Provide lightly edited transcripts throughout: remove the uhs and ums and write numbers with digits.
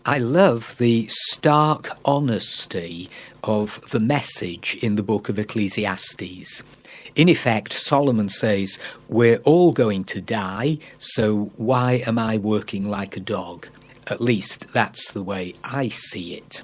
I love the stark honesty of the message in the book of Ecclesiastes. In effect, Solomon says, we're all going to die, so why am I working like a dog? At least that's the way I see it.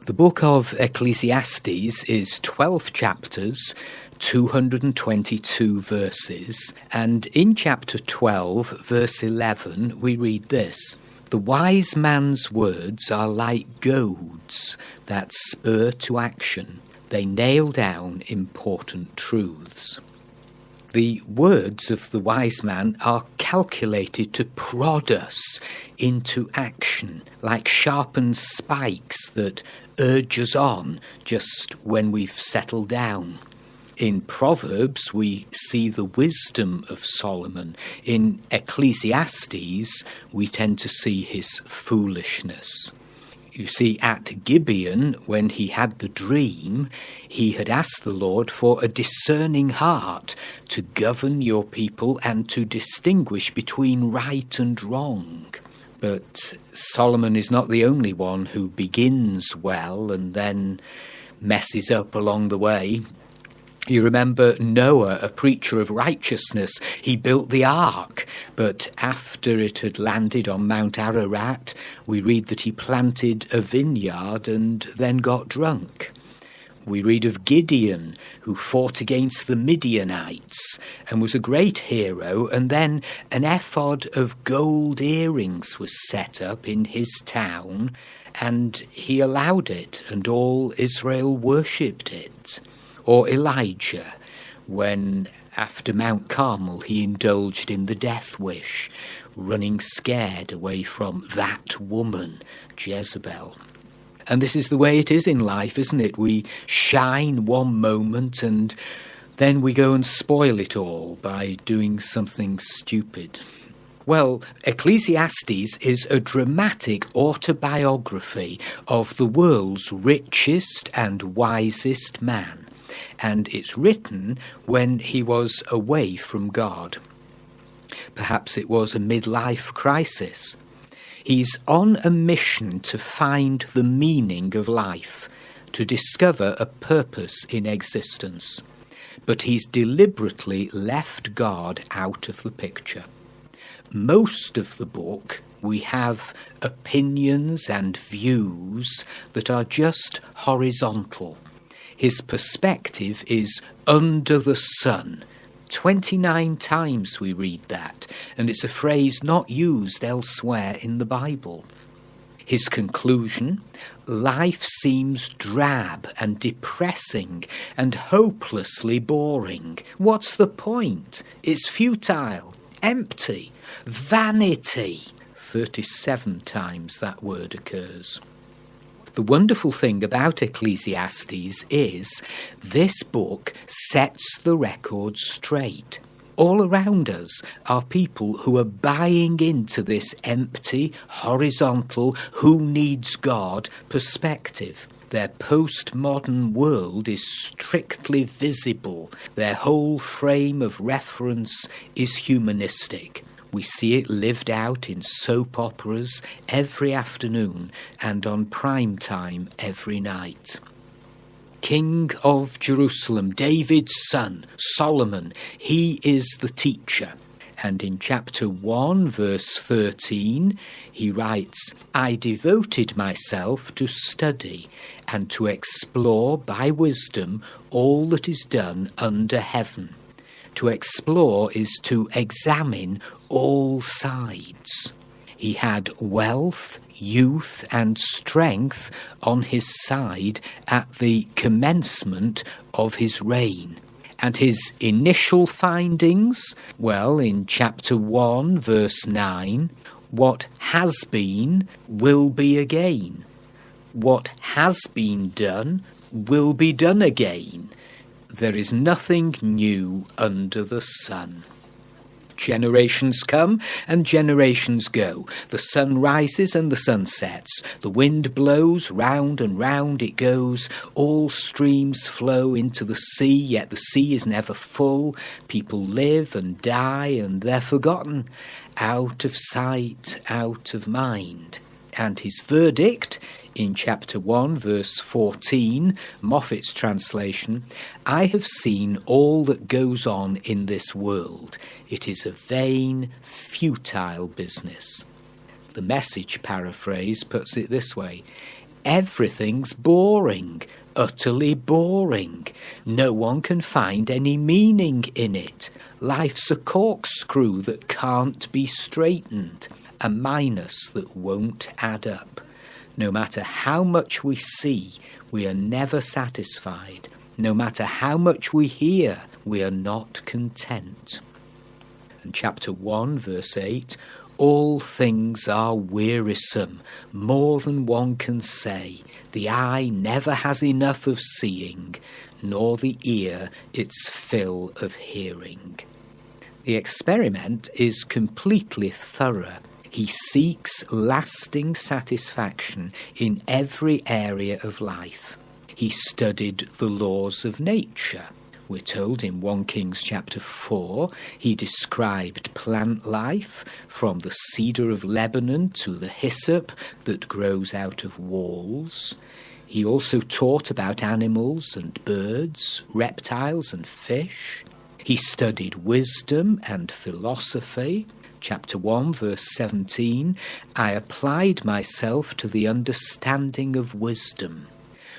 The book of Ecclesiastes is 12 chapters, 222 verses, and in chapter 12, verse 11, we read this: "The wise man's words are like goads that spur to action. They nail down important truths." The words of the wise man are calculated to prod us into action, like sharpened spikes that urge us on just when we've settled down. In Proverbs, we see the wisdom of Solomon. In Ecclesiastes, we tend to see his foolishness. You see, at Gibeon, when he had the dream, he had asked the Lord for a discerning heart to govern your people and to distinguish between right and wrong. But Solomon is not the only one who begins well and then messes up along the way. You remember Noah, a preacher of righteousness. He built the ark, but after it had landed on Mount Ararat, we read that he planted a vineyard and then got drunk. We read of Gideon, who fought against the Midianites and was a great hero, and then an ephod of gold earrings was set up in his town, and he allowed it, and all Israel worshipped it. Or Elijah, when after Mount Carmel he indulged in the death wish, running scared away from that woman, Jezebel. And this is the way it is in life, isn't it? We shine one moment and then we go and spoil it all by doing something stupid. Well, Ecclesiastes is a dramatic autobiography of the world's richest and wisest man. And it's written when he was away from God. Perhaps it was a midlife crisis. He's on a mission to find the meaning of life, to discover a purpose in existence. But he's deliberately left God out of the picture. Most of the book, we have opinions and views that are just horizontal. His perspective is under the sun. 29 times we read that, and it's a phrase not used elsewhere in the Bible. His conclusion: life seems drab and depressing and hopelessly boring. What's the point? It's futile, empty, vanity. 37 times that word occurs. The wonderful thing about Ecclesiastes is this book sets the record straight. All around us are people who are buying into this empty, horizontal, who needs God perspective. Their postmodern world is strictly visible. Their whole frame of reference is humanistic. We see it lived out in soap operas every afternoon and on prime time every night. King of Jerusalem, David's son, Solomon, he is the teacher. And in chapter 1, verse 13, he writes, "I devoted myself to study and to explore by wisdom all that is done under heaven." To explore is to examine all sides. He had wealth, youth, and strength on his side at the commencement of his reign. And his initial findings, well, in chapter 1, verse 9, what has been will be again. What has been done will be done again. There is nothing new under the sun. Generations come and generations go. The sun rises and the sun sets. The wind blows, round and round it goes. All streams flow into the sea, yet the sea is never full. People live and die and they're forgotten. Out of sight, out of mind. And his verdict in chapter 1, verse 14, Moffat's translation, I have seen all that goes on in this world. It is a vain, futile business. The Message paraphrase puts it this way, everything's boring, utterly boring. No one can find any meaning in it. Life's a corkscrew that can't be straightened, a minus that won't add up. No matter how much we see, we are never satisfied. No matter how much we hear, we are not content. And chapter 1, verse 8, all things are wearisome, more than one can say. The eye never has enough of seeing, nor the ear its fill of hearing. The experiment is completely thorough. He seeks lasting satisfaction in every area of life. He studied the laws of nature. We're told in 1 Kings chapter 4, he described plant life from the cedar of Lebanon to the hyssop that grows out of walls. He also taught about animals and birds, reptiles and fish. He studied wisdom and philosophy. Chapter 1, verse 17, I applied myself to the understanding of wisdom.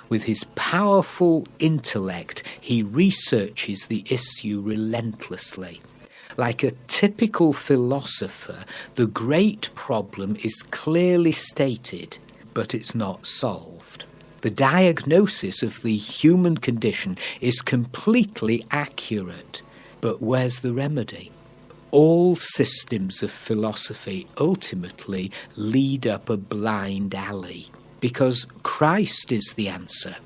With his powerful intellect, he researches the issue relentlessly. Like a typical philosopher, the great problem is clearly stated, but it's not solved. The diagnosis of the human condition is completely accurate, but where's the remedy? All systems of philosophy ultimately lead up a blind alley, because Christ is the answer.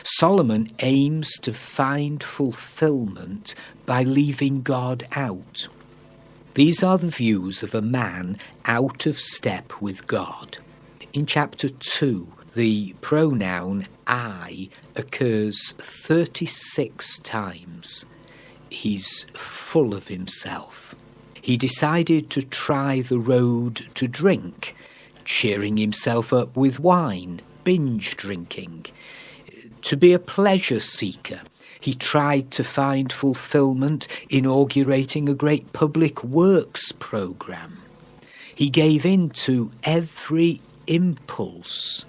Solomon aims to find fulfillment by leaving God out. These are the views of a man out of step with God. In chapter 2, the pronoun I occurs 36 times. He's full of himself. He decided to try the road to drink, cheering himself up with wine, binge drinking. To be a pleasure seeker, he tried to find fulfillment inaugurating a great public works program. He gave in to every impulse.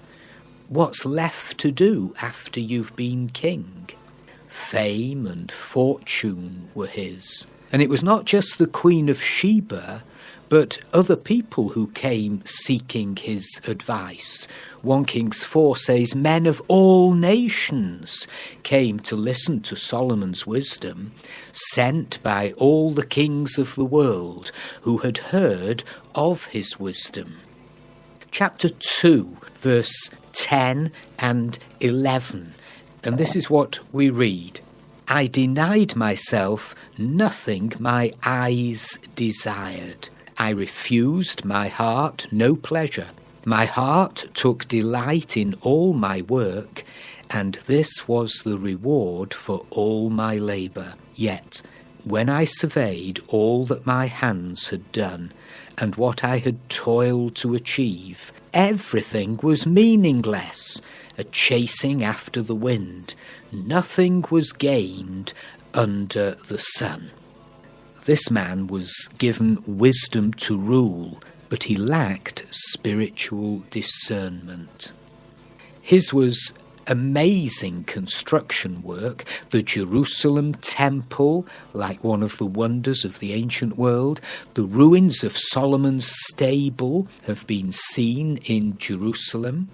What's left to do after you've been king? Fame and fortune were his. And it was not just the Queen of Sheba, but other people who came seeking his advice. 1 Kings 4 says, men of all nations came to listen to Solomon's wisdom, sent by all the kings of the world who had heard of his wisdom. Chapter 2, verse 10 and 11. And this is what we read. I denied myself nothing my eyes desired. I refused my heart no pleasure. My heart took delight in all my work, and this was the reward for all my labour. Yet, when I surveyed all that my hands had done, and what I had toiled to achieve, everything was meaningless, a chasing after the wind. Nothing was gained under the sun. This man was given wisdom to rule, but he lacked spiritual discernment. His was amazing construction work. The Jerusalem temple, like one of the wonders of the ancient world. The ruins of Solomon's stable have been seen in Jerusalem.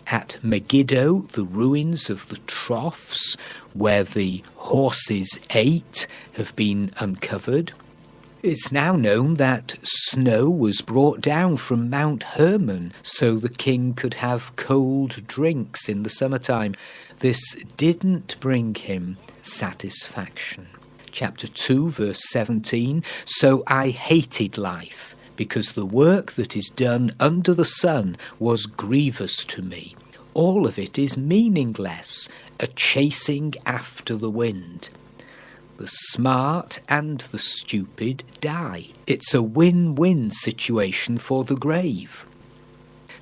At Megiddo, the ruins of the troughs where the horses ate have been uncovered. It's now known that snow was brought down from Mount Hermon so the king could have cold drinks in the summertime. This didn't bring him satisfaction. Chapter 2, verse 17, so I hated life, because the work that is done under the sun was grievous to me. All of it is meaningless, a chasing after the wind. The smart and the stupid die. It's a win-win situation for the grave.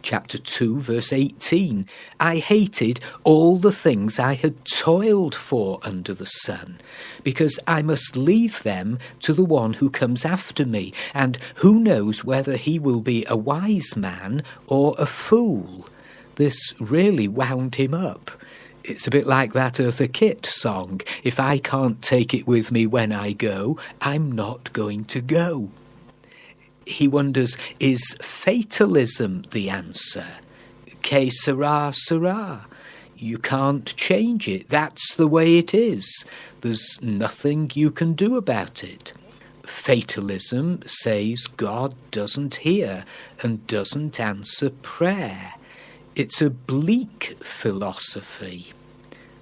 Chapter 2, verse 18. I hated all the things I had toiled for under the sun, because I must leave them to the one who comes after me, and who knows whether he will be a wise man or a fool. This really wound him up. It's a bit like that Eartha Kitt song, if I can't take it with me when I go, I'm not going to go. He wonders, is fatalism the answer? Que sera, sera. You can't change it. That's the way it is. There's nothing you can do about it. Fatalism says God doesn't hear and doesn't answer prayer. It's a bleak philosophy.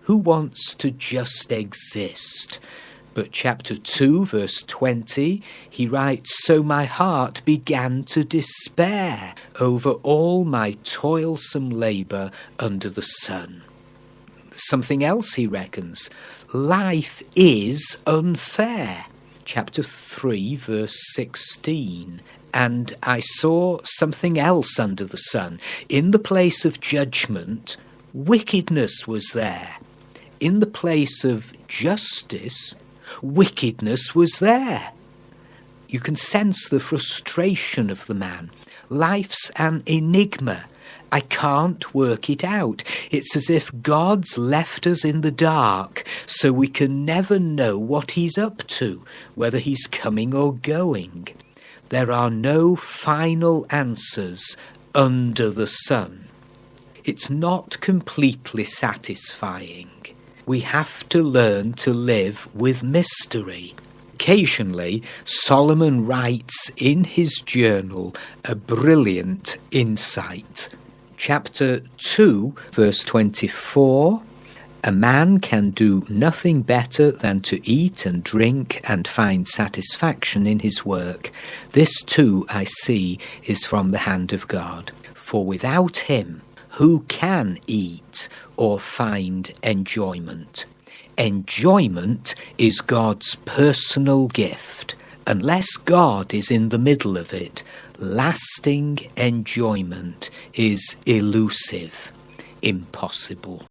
Who wants to just exist? But chapter 2, verse 20, he writes, So my heart began to despair over all my toilsome labour under the sun. Something else he reckons, life is unfair. Chapter 3, verse 16, And I saw something else under the sun. In the place of judgment, wickedness was there. In the place of justice, wickedness was there. You can sense the frustration of the man. Life's an enigma. I can't work it out. It's as if God's left us in the dark, so we can never know what he's up to, whether he's coming or going. There are no final answers under the sun. It's not completely satisfying. We have to learn to live with mystery. Occasionally, Solomon writes in his journal a brilliant insight. Chapter 2, verse 24, A man can do nothing better than to eat and drink and find satisfaction in his work. This too, I see, is from the hand of God. For without him, who can eat or find enjoyment? Enjoyment is God's personal gift. Unless God is in the middle of it, lasting enjoyment is elusive, impossible.